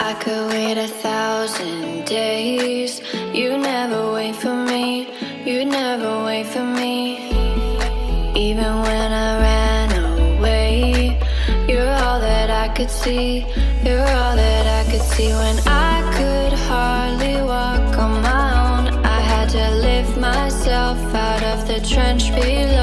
I could wait 1,000 days. You never wait for me, you never wait for me. Even when I ran away, you're all that I could see, you're all that I could see. When I could hardly walk on my own, I had to lift myself out of the trench below.